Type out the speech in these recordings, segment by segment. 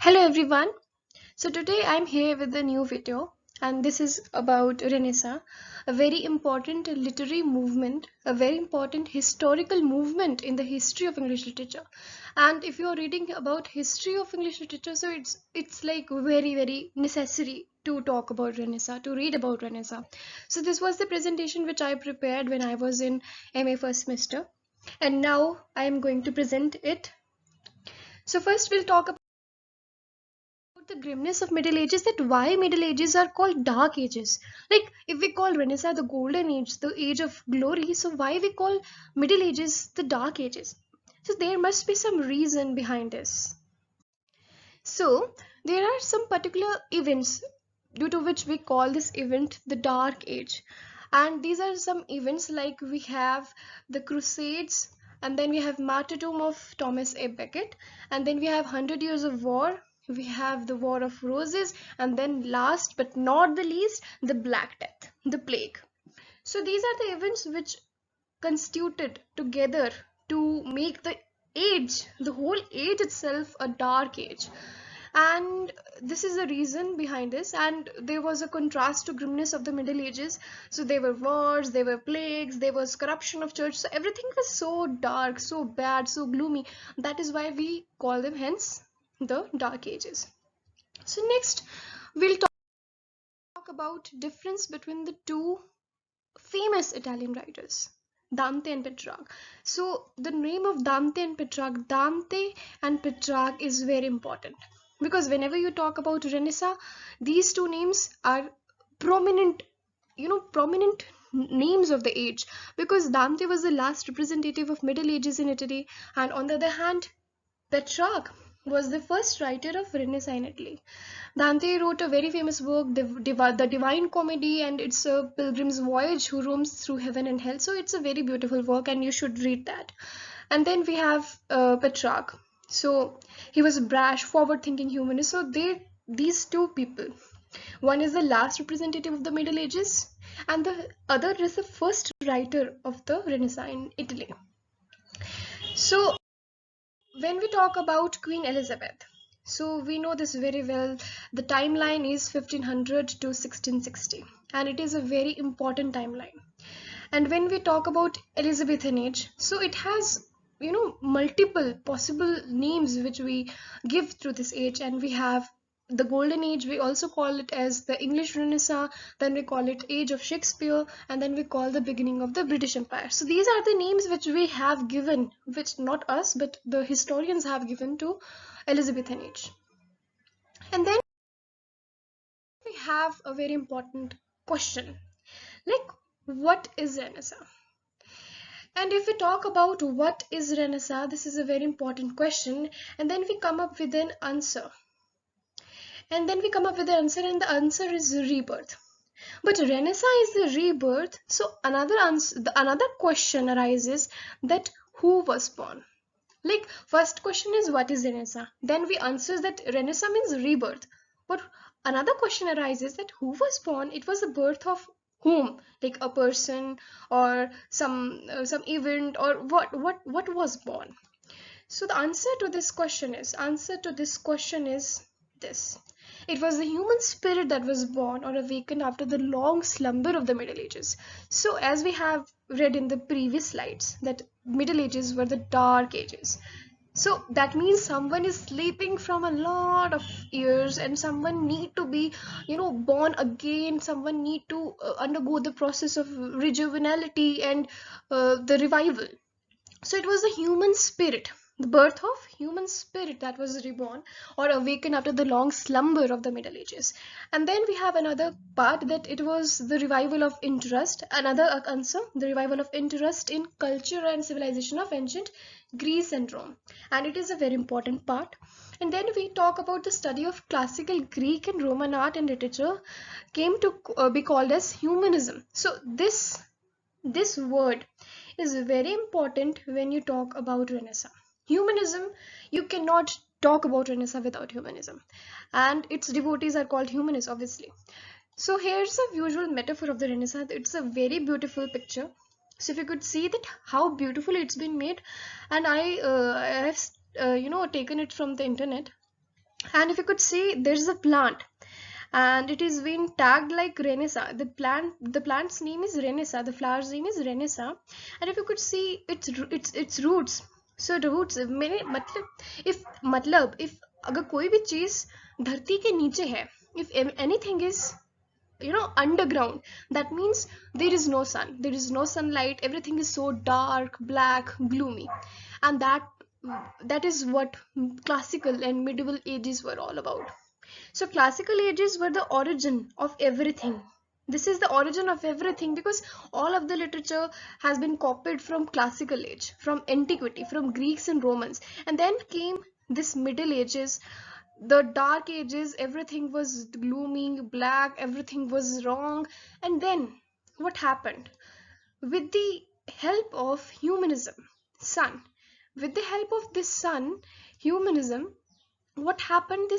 Hello everyone. So today I'm here with a new video and this is about Renaissance, a very important literary movement, a very important historical movement in the history of English literature. And if you're reading about history of English literature, so it's like very necessary to talk about Renaissance, to read about Renaissance. So this was the presentation which I prepared when I was in MA first semester, and now I am going to present it. So first we'll talk about the grimness of Middle Ages, that why Middle Ages are called Dark Ages. Like if we call Renaissance the Golden Age, the Age of Glory, so why we call Middle Ages the Dark Ages? So there must be some reason behind this. So there are some particular events due to which we call this event the Dark Age. And these are some events like we have the Crusades, and then we have martyrdom of Thomas A. Becket, and then we have 100 Years of War, we have the War of Roses, and then last but not the least, the Black Death, the plague. So these are the events which constituted together to make the whole age itself, a dark age. And this is the reason behind this, and there was a contrast to grimness of the Middle Ages. So there were wars, there were plagues, there was corruption of church, so everything was so dark, so bad, so gloomy. That is why we call them hence the Dark Ages. So next we'll talk about difference between the two famous Italian writers, Dante and Petrarch. So the name of Dante and Petrarch is very important, because whenever you talk about Renaissance, these two names are prominent, prominent names of the age, because Dante was the last representative of Middle Ages in Italy, and on the other hand, Petrarch was the first writer of Renaissance in Italy. Dante wrote a very famous work, the Divine Comedy, and it's a pilgrim's voyage who roams through heaven and hell. So it's a very beautiful work, and you should read that. And then we have Petrarch. So he was a brash, forward-thinking humanist. So these two people, one is the last representative of the Middle Ages, and the other is the first writer of the Renaissance in Italy. So when we talk about Queen Elizabeth, so we know this very well. The timeline is 1500 to 1660, and it is a very important timeline. And when we talk about Elizabethan age, so it has multiple possible names which we give through this age, and we have the golden age, we also call it as the English Renaissance, then we call it age of Shakespeare, and then we call the beginning of the British Empire. So these are the names which we have given, which not us but the historians have given to Elizabethan age. And then we have a very important question, like what is Renaissance? And if we talk about what is Renaissance, this is a very important question, and then we come up with an answer. And then we come up with the answer, and the answer is rebirth. But Renaissance is the rebirth, so another question arises, that who was born? Like first question is what is Renaissance? Then we answer that Renaissance means rebirth. But another question arises, that who was born? It was the birth of whom? Like a person or some event, or what was born? So the answer to this question is this. It was the human spirit that was born or awakened after the long slumber of the Middle Ages. So as we have read in the previous slides, that Middle Ages were the Dark Ages. So that means someone is sleeping from a lot of years, and someone need to be, born again. Someone need to undergo the process of rejuvenality and the revival. So it was the human spirit, the birth of human spirit, that was reborn or awakened after the long slumber of the Middle Ages. And then we have another part, that it was the revival of interest, another answer, the revival of interest in culture and civilization of ancient Greece and Rome. And it is a very important part. And then we talk about the study of classical Greek and Roman art and literature came to be called as humanism. So this word is very important when you talk about Renaissance. Humanism, you cannot talk about Renaissance without humanism. And its devotees are called humanists, obviously. So here's a visual metaphor of the Renaissance. It's a very beautiful picture. So if you could see that how beautiful it's been made, and I have taken it from the internet. And if you could see, there's a plant, and it is being tagged like Renessa. The plant's name is Renessa. The flower's name is Renessa. And if you could see its roots. So the roots मैंने मतलब if अगर कोई भी चीज धरती के नीचे है, if anything is underground, that means there is no sun, there is no sunlight, everything is so dark, black, gloomy. And that is what classical and medieval ages were all about. So classical ages were the origin of everything. This is the origin of everything, because all of the literature has been copied from classical age, from antiquity, from Greeks and Romans. And then came this middle ages, the dark ages. Everything was gloomy, black, everything was wrong. And then what happened? With the help of humanism, sun, with the help of this sun, humanism, what happened?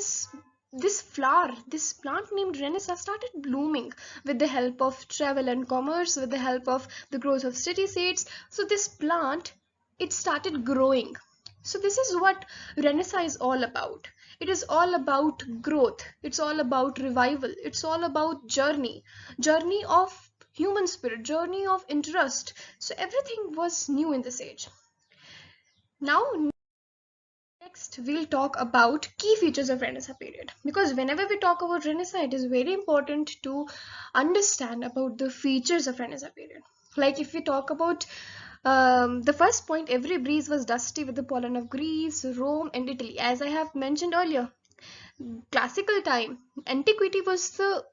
This flower, this plant named Renaissance started blooming with the help of travel and commerce, with the help of the growth of city states. So this plant, it started growing. So this is what Renaissance is all about. It is all about growth, it's all about revival, it's all about journey of human spirit, journey of interest. So everything was new in this age. Now next, we'll talk about key features of Renaissance period, because whenever we talk about Renaissance, it is very important to understand about the features of Renaissance period. Like if we talk about the first point, every breeze was dusty with the pollen of Greece, Rome, and Italy. As I have mentioned earlier, classical time, antiquity was the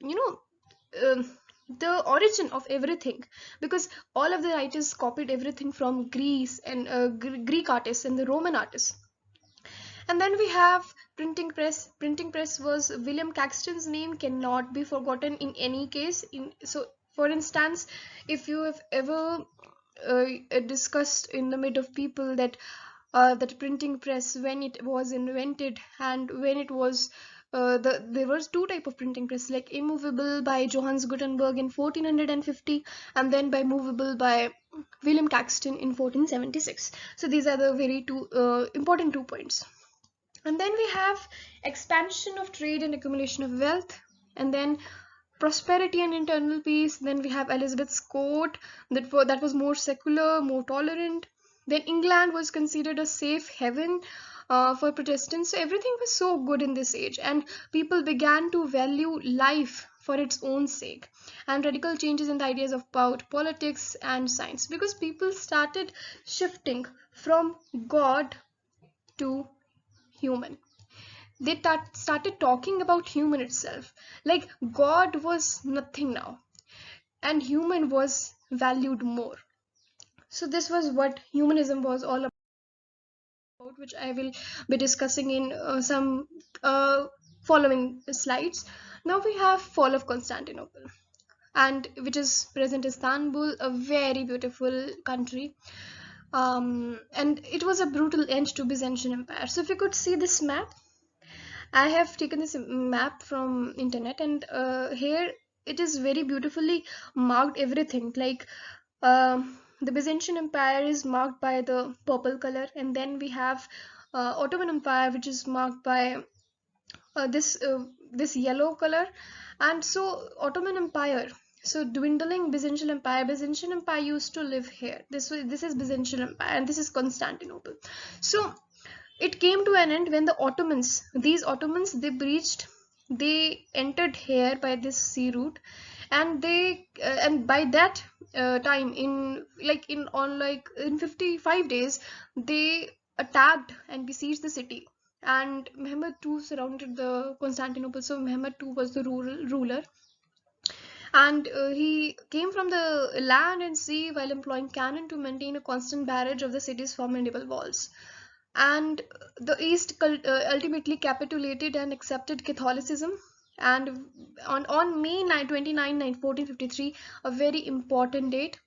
origin of everything, because all of the writers copied everything from Greece and Greek artists and the Roman artists. And then we have printing press. Printing press was William Caxton's name cannot be forgotten in any case. So, for instance, if you have ever discussed in the mid of people that that printing press, when it was invented and when it was there was two type of printing press, like immovable by Johannes Gutenberg in 1450, and then by movable by William Caxton in 1476. So these are the very two important 2 points. And then we have expansion of trade and accumulation of wealth, and then prosperity and internal peace. Then we have Elizabeth's court, that was more secular, more tolerant. Then England was considered a safe haven for Protestants. So everything was so good in this age, and people began to value life for its own sake. And radical changes in the ideas of politics and science, because people started shifting from God to human. They started talking about human itself, like God was nothing now and human was valued more. So this was what humanism was all about, which I will be discussing in some following slides. Now we have fall of Constantinople, and which is present Istanbul, a very beautiful country. And it was a brutal end to Byzantine Empire. So if you could see this map, I have taken this map from internet, and here it is very beautifully marked everything. Like the Byzantine Empire is marked by the purple color, and then we have Ottoman Empire, which is marked by this yellow color. And so Ottoman Empire. So dwindling Byzantine Empire used to live here. This is Byzantine Empire, and this is Constantinople. So it came to an end when these Ottomans, they entered here by this sea route, and and by that time, in 55 days, they attacked and besieged the city. And Mehmed II surrounded the Constantinople. So Mehmed II was the ruler, and he came from the land and sea while employing cannon to maintain a constant barrage of the city's formidable walls. And the East ultimately capitulated and accepted Catholicism. And on May 29, 1453, a very important date.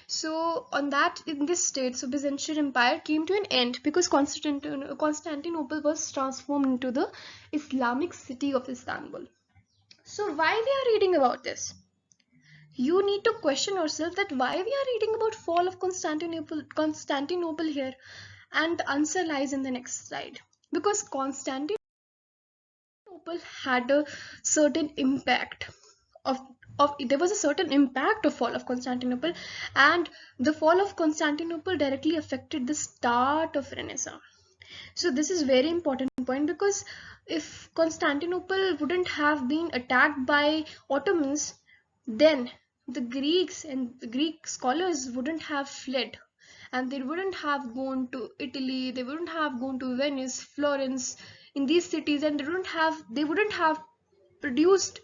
So on that, in this state, so Byzantine Empire came to an end, because Constantinople was transformed into the Islamic city of Istanbul. So why we are reading about this? You need to question yourself that why we are reading about fall of Constantinople here. And the answer lies in the next slide, because Constantinople Constantinople had a certain impact of there was a certain impact of fall of Constantinople, and the fall of Constantinople directly affected the start of Renaissance. So this is very important point, because if Constantinople wouldn't have been attacked by Ottomans, then the Greeks and the Greek scholars wouldn't have fled, and they wouldn't have gone to Italy, they wouldn't have gone to Venice, Florence, in these cities, and they wouldn't have produced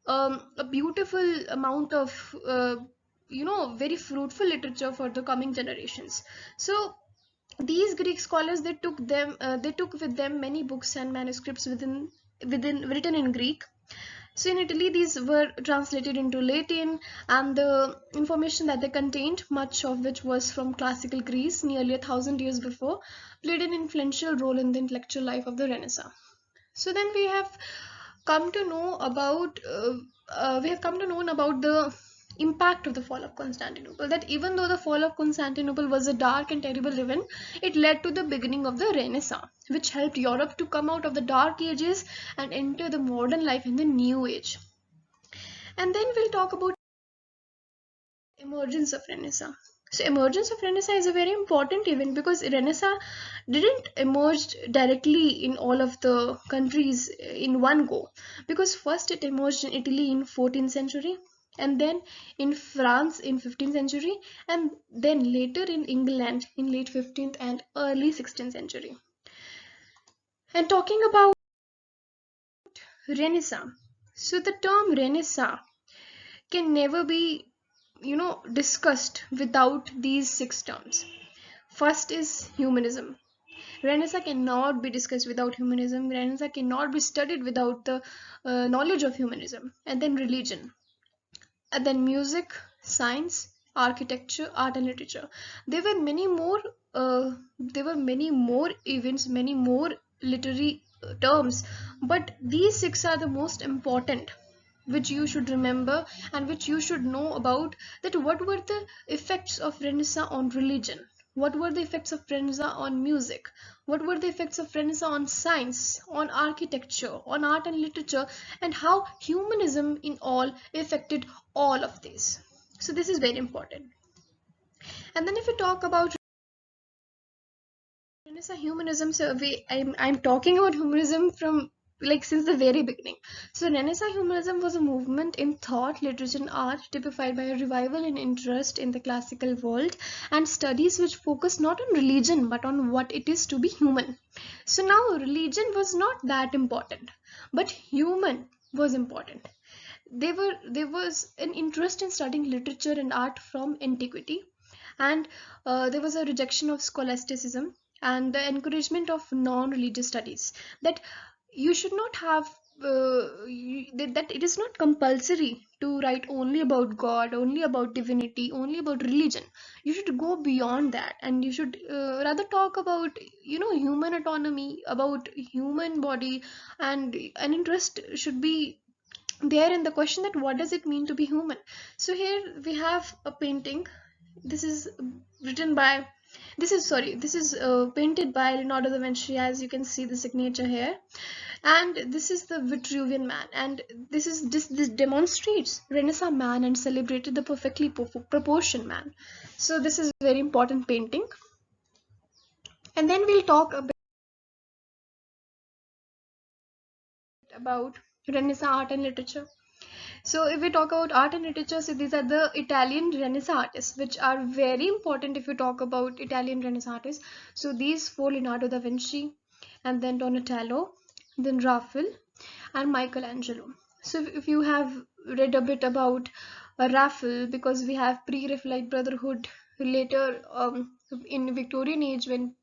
a beautiful amount of very fruitful literature for the coming generations. So these Greek scholars, they took with them many books and manuscripts within written in Greek. So in Italy, these were translated into Latin, and the information that they contained, much of which was from classical Greece nearly 1,000 years before, played an influential role in the intellectual life of the Renaissance. So then come to know about we have come to know about the impact of the fall of Constantinople. That even though the fall of Constantinople was a dark and terrible event, it led to the beginning of the Renaissance, which helped Europe to come out of the dark ages and enter the modern life in the new age. And then we'll talk about emergence of Renaissance. So emergence of Renaissance is a very important event, because Renaissance didn't emerge directly in all of the countries in one go, because first it emerged in Italy in 14th century, and then in France in 15th century, and then later in England in late 15th and early 16th century. And talking about Renaissance, so the term Renaissance can never be discussed without these six terms. First is humanism. Renaissance cannot be discussed without humanism. Renaissance cannot be studied without the knowledge of humanism. And then religion, and then music, science, architecture, art, and literature. There were many more events, many more literary terms, but these six are the most important, which you should remember and which you should know about. That what were the effects of Renaissance on religion, what were the effects of Renaissance on music, what were the effects of Renaissance on science, on architecture, on art and literature, and how humanism in all affected all of these. So this is very important. And then if we talk about Renaissance humanism, so I'm talking about humanism from like since the very beginning. So Renaissance humanism was a movement in thought, literature, and art typified by a revival in interest in the classical world and studies which focus not on religion but on what it is to be human. So now religion was not that important, but human was important. There was an interest in studying literature and art from antiquity, and there was a rejection of scholasticism and the encouragement of non-religious studies. That you should not have that it is not compulsory to write only about God, only about divinity, only about religion. You should go beyond that, and you should rather talk about human autonomy, about human body, and an interest should be there in the question that what does it mean to be human. So here we have a painting. This is written by this is painted by Leonardo da Vinci, as you can see the signature here. And this is the Vitruvian Man, and this demonstrates Renaissance man and celebrated the perfectly proportioned man. So this is a very important painting. And then we'll talk a bit about Renaissance art and literature. So if we talk about art and literature, so these are the Italian Renaissance artists, which are very important if we talk about Italian Renaissance artists. So these four: Leonardo da Vinci, and then Donatello, then Raphael, and Michelangelo. So if you have read a bit about Raphael, because we have pre-Raphaelite Brotherhood later in Victorian age, when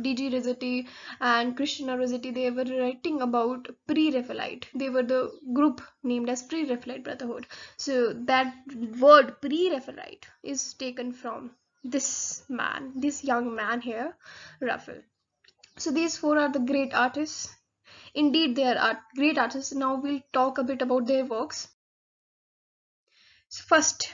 D.G. Rossetti and Christina Rossetti, they were writing about pre-Raphaelite. They were the group named as pre-Raphaelite Brotherhood. So that word pre-Raphaelite is taken from this man, this young man here, Raphael. So these four are the great artists. Indeed, they are great artists. Now we'll talk a bit about their works. So first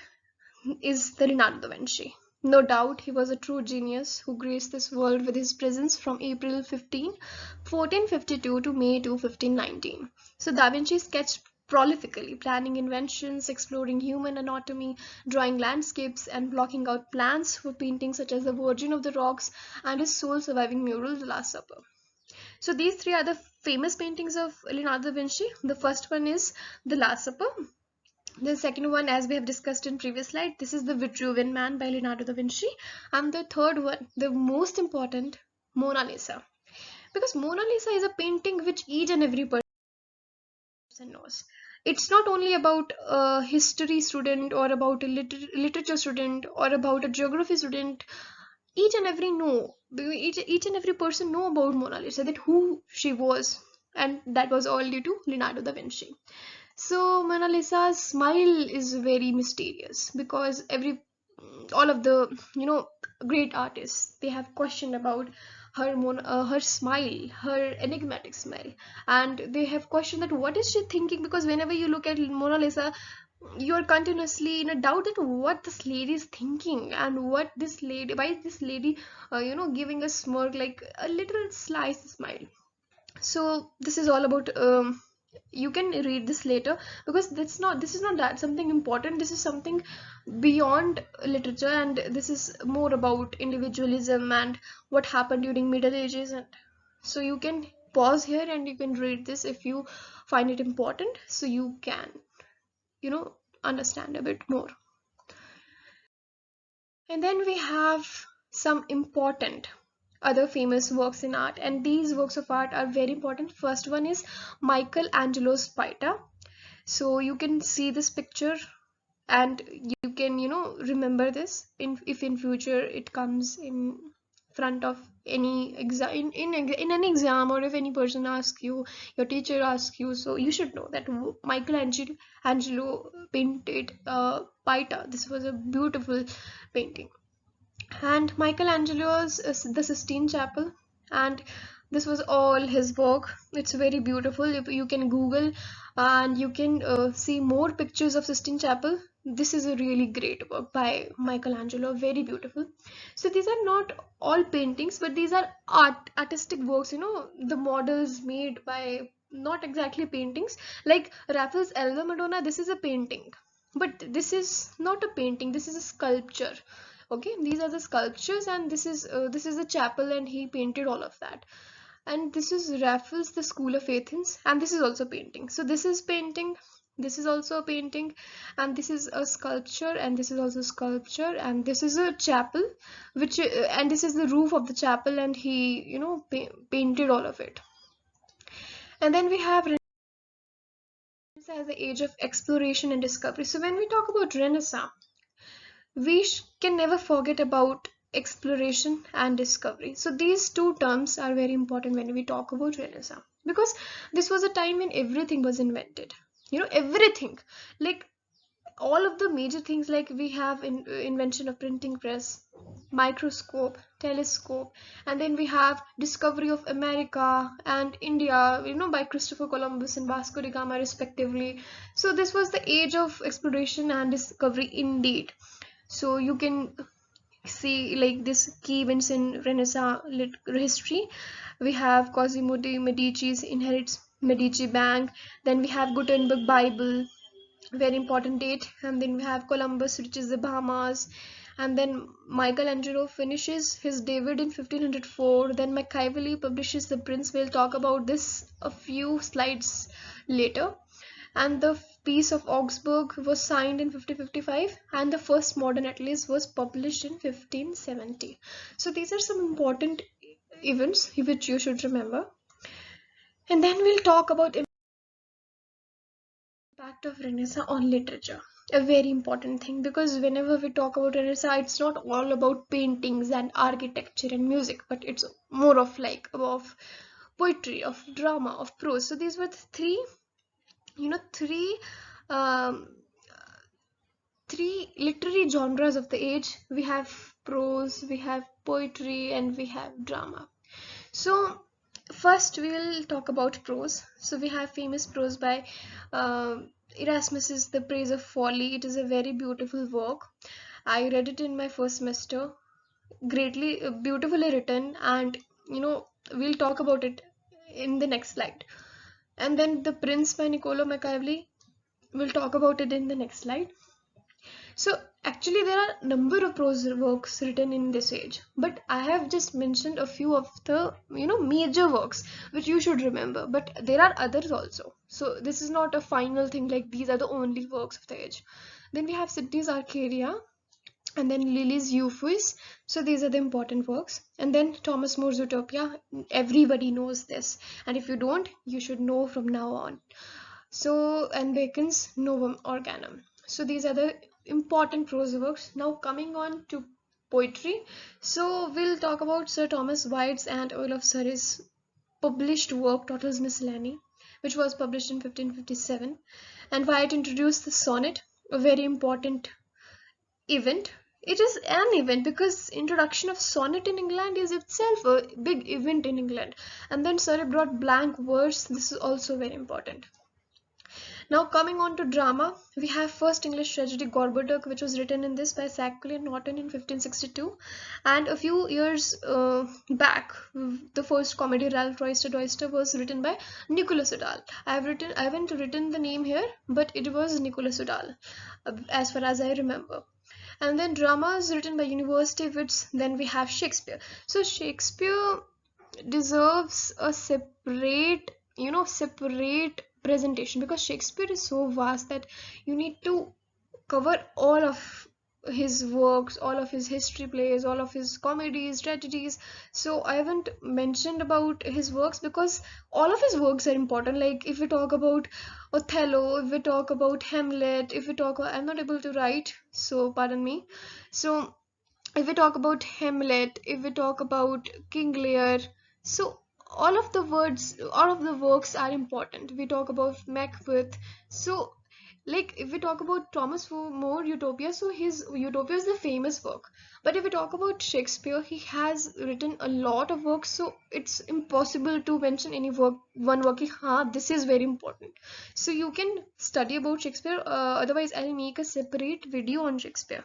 is the Leonardo da Vinci. No doubt he was a true genius who graced this world with his presence from April 1452 to May 1519. So Da Vinci sketched prolifically, planning inventions, exploring human anatomy, drawing landscapes, and blocking out plans for paintings such as the Virgin of the Rocks and his sole surviving mural, The Last Supper. So these three are the famous paintings of Leonardo da Vinci. The first one is The Last Supper. The second one, as we have discussed in previous slide, this is The Vitruvian Man by Leonardo da Vinci. And the third one, the most important, Mona Lisa. Because Mona Lisa is a painting which each and every person knows. It's not only about a history student or about a literature student or about a geography student. Each and every person know about Mona Lisa, that who she was, and that was all due to Leonardo da Vinci. So Mona Lisa's smile is very mysterious because all of the great artists, they have questioned about her smile, her enigmatic smile, and they have questioned that what is she thinking, because whenever you look at Mona Lisa, you're continuously in a doubt that what this lady is thinking, and why is this lady giving a smirk, like a little slice smile. So this is all about you can read this later, because this is not that something important, this is something beyond literature, and this is more about individualism and what happened during Middle Ages. And so you can pause here and you can read this if you find it important, so you can understand a bit more. And then we have some important other famous works in art, and these works of art are very important. First one is Michelangelo's Pieta. So you can see this picture and you can remember this if in future it comes in front of any exam, in an exam, or if any person asks you, your teacher asks you, so you should know that Michelangelo painted Pieta. This was a beautiful painting. And Michelangelo's is the Sistine Chapel, and this was all his work. It's very beautiful. If you can Google and you can see more pictures of Sistine Chapel, this is a really great work by Michelangelo, very beautiful. So these are not all paintings, but these are artistic works, the models made by, not exactly paintings. Like Raphael's Elva Madonna, this is a painting, but this is not a painting, this is a sculpture. Okay, these are the sculptures, and this is the chapel, and he painted all of that. And this is Raffles, the School of Athens, and this is also painting. So this is painting, this is also a painting, and this is a sculpture, and this is also sculpture, and this is a chapel, which and this is the roof of the chapel, and he painted all of it. And then we have Renaissance as the age of exploration and discovery. So when we talk about Renaissance, we can never forget about exploration and discovery. So these two terms are very important when we talk about Renaissance, because this was a time when everything was invented. Everything, like all of the major things, like we have invention of printing press, microscope, telescope, and then we have discovery of America and India, by Christopher Columbus and Vasco da Gama respectively. So this was the age of exploration and discovery indeed. So you can see like this key events in Renaissance history. We have Cosimo de Medici's inherits Medici Bank, then we have Gutenberg Bible, very important date, and then we have Columbus reaches the Bahamas, and then Michelangelo finishes his David in 1504, then Machiavelli publishes The Prince. We'll talk about this a few slides later. And the Peace of Augsburg was signed in 1555, and the first modern atlas was published in 1570. So these are some important events which you should remember. And then we'll talk about impact of Renaissance on literature, a very important thing, because whenever we talk about Renaissance, it's not all about paintings and architecture and music, but it's more of like of poetry, of drama, of prose. So these were the three um, three literary genres of the age. We have prose, we have poetry, and we have drama. So first we will talk about prose. So we have famous prose by uh, Erasmus's The Praise of Folly. It is a very beautiful work. I read it in my first semester. Greatly, beautifully written, and we'll talk about it in the next slide. And then The Prince by Niccolo Machiavelli. We'll talk about it in the next slide. So actually there are a number of prose works written in this age, but I have just mentioned a few of the major works which you should remember, but there are others also. So this is not a final thing like these are the only works of the age. Then we have Sidney's Arcadia, and then Lily's Euphues. So these are the important works. And then Thomas More's Utopia. Everybody knows this, and if you don't, you should know from now on. So, and Bacon's Novum Organum. So these are the important prose works. Now coming on to poetry. So we'll talk about Sir Thomas Wyatt's and Earl of Surrey's published work Tottel's Miscellany, which was published in 1557. And Wyatt introduced the sonnet, a very important event. It is an event because introduction of sonnet in England is itself a big event in England. And then Surrey brought blank verse. This is also very important. Now coming on to drama, we have first English tragedy Gorboduc, which was written in this by Sackville and Norton in 1562, and a few years back, the first comedy Ralph Roister Doister was written by Nicholas Udall. I haven't written the name here, but it was Nicholas Udall, as far as I remember. And then dramas written by university wits. Then we have Shakespeare. So Shakespeare deserves a separate presentation because Shakespeare is so vast that you need to cover all of his works, all of his history plays, all of his comedies, tragedies. So I haven't mentioned about his works because all of his works are important. Like if we talk about Othello, if we talk about Hamlet, if we talk I'm not able to write, so pardon me. So if we talk about Hamlet, if we talk about King Lear, so all of the works are important. We talk about Macbeth. So, like if we talk about Thomas More Utopia, so his Utopia is the famous work. But if we talk about Shakespeare, he has written a lot of works, so it's impossible to mention any work, one work. This is very important. So you can study about Shakespeare. Otherwise, I'll make a separate video on Shakespeare.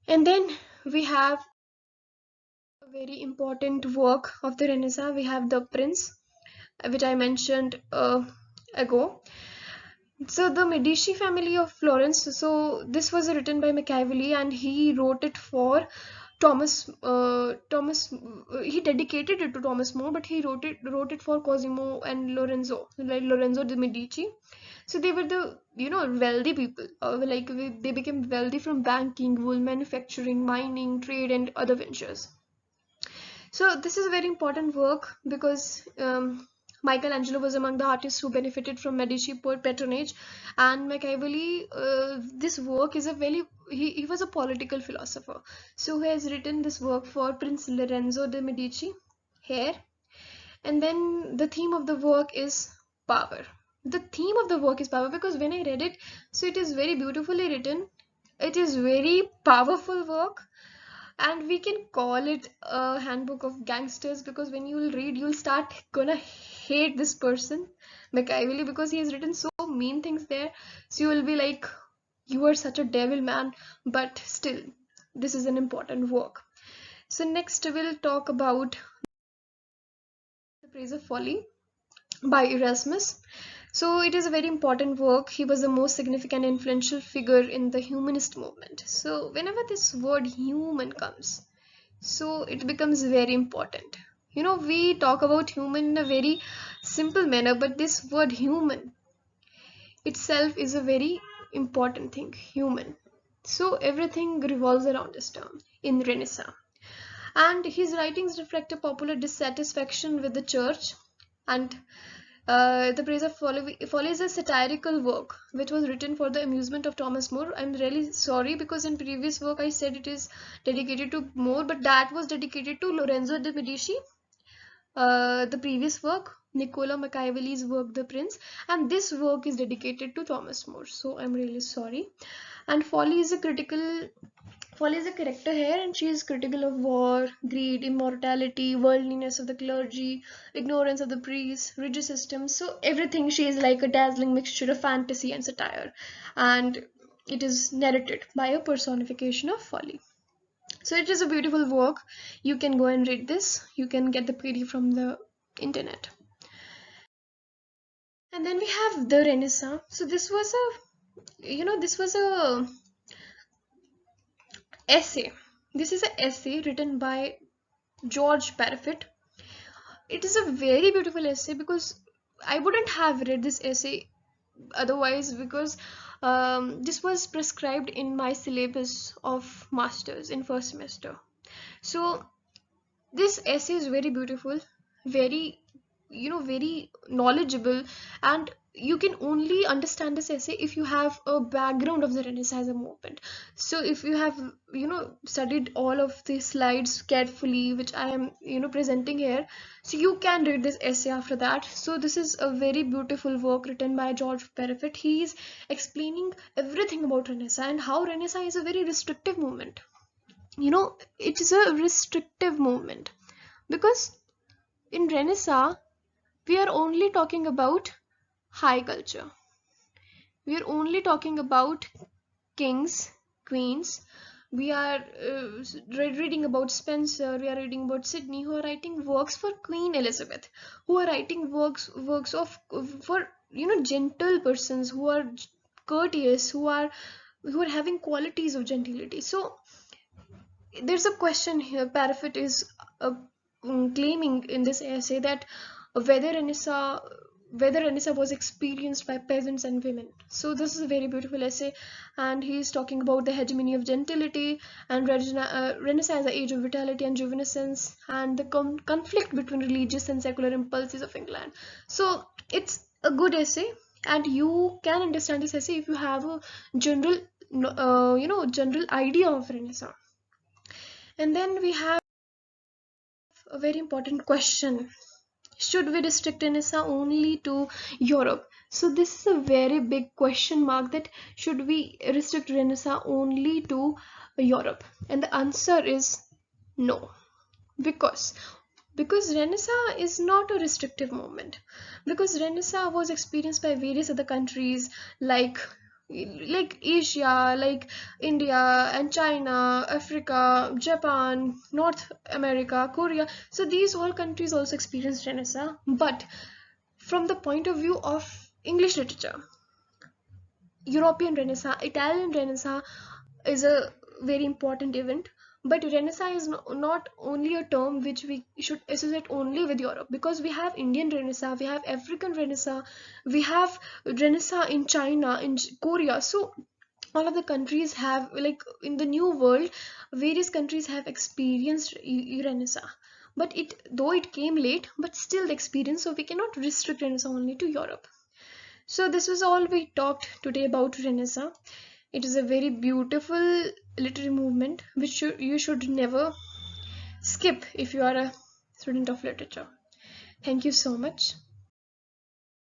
And then we have a very important work of the Renaissance. We have The Prince, which I mentioned ago. So the Medici family of Florence. So this was written by Machiavelli, and he wrote it for Thomas. He dedicated it to Thomas More, but he wrote it for Cosimo and Lorenzo, like Lorenzo de Medici. So they were the wealthy people. They became wealthy from banking, wool manufacturing, mining, trade, and other ventures. So this is a very important work because Michelangelo was among the artists who benefited from Medici patronage, and Machiavelli. This work is a very he was a political philosopher, so he has written this work for Prince Lorenzo de Medici here. And then the theme of the work is power. The theme of the work is power because when I read it, so it is very beautifully written. It is very powerful work, and we can call it a handbook of gangsters because when you'll read you'll start gonna hate this person Machiavelli because he has written so mean things there, so you will be like, you are such a devil man. But still, this is an important work. So next we'll talk about The Praise of Folly by Erasmus. So it is a very important work. He was the most significant and influential figure in the humanist movement. So whenever this word human comes, so it becomes very important. We talk about human in a very simple manner, but this word human itself is a very important thing. Human. So everything revolves around this term in Renaissance. And his writings reflect a popular dissatisfaction with the church. And The Praise of Folly is a satirical work which was written for the amusement of Thomas More. I'm really sorry because in previous work I said it is dedicated to More, but that was dedicated to Lorenzo de Medici. The previous work, Niccolo Machiavelli's work, The Prince, and this work is dedicated to Thomas More. So I'm really sorry. And Folly is a character here, and she is critical of war, greed, immortality, worldliness of the clergy, ignorance of the priests, rigid systems. So everything, she is like a dazzling mixture of fantasy and satire. And it is narrated by a personification of folly. So it is a beautiful work. You can go and read this. You can get the PDF from the internet. And then we have the Renaissance. So this was a essay. This is an essay written by George Parafit. It is a very beautiful essay because I wouldn't have read this essay otherwise, because this was prescribed in my syllabus of masters in first semester. So this essay is very beautiful, very, very knowledgeable, and you can only understand this essay if you have a background of the Renaissance movement. So if you have, studied all of the slides carefully, which I am, presenting here, so you can read this essay after that. So this is a very beautiful work written by George Parafit. He is explaining everything about Renaissance and how Renaissance is a very restrictive movement. It is a restrictive movement because in Renaissance we are only talking about high culture. We are only talking about kings, queens. We are reading about Spencer. We are reading about Sidney, who are writing works for Queen Elizabeth, who are writing works of for gentle persons who are courteous, who are having qualities of gentility. So there's a question here. Parafit is uh, claiming in this essay that whether Renaissance whether Renaissance was experienced by peasants and women. So this is a very beautiful essay, and he's talking about the hegemony of gentility and Renaissance, the age of vitality and juvenescence, and the conflict between religious and secular impulses of England. So it's a good essay, and you can understand this essay if you have a general, general idea of Renaissance. And then we have a very important question. Should we restrict Renaissance only to Europe? So this is a very big question mark, that should we restrict Renaissance only to Europe? And the answer is no. Because Renaissance is not a restrictive movement, because Renaissance was experienced by various other countries, like Asia, like India and China, Africa, Japan, North America, Korea. So these all countries also experienced Renaissance, but from the point of view of English literature, European Renaissance, Italian Renaissance is a very important event. But Renaissance is not only a term which we should associate only with Europe, because we have Indian Renaissance, we have African Renaissance, we have Renaissance in China, in Korea. So all of the countries have, like in the new world, various countries have experienced Renaissance. But though it came late, but still the experience, so we cannot restrict Renaissance only to Europe. So this was all we talked today about Renaissance. It is a very beautiful literary movement which you should never skip if you are a student of literature. Thank you so much.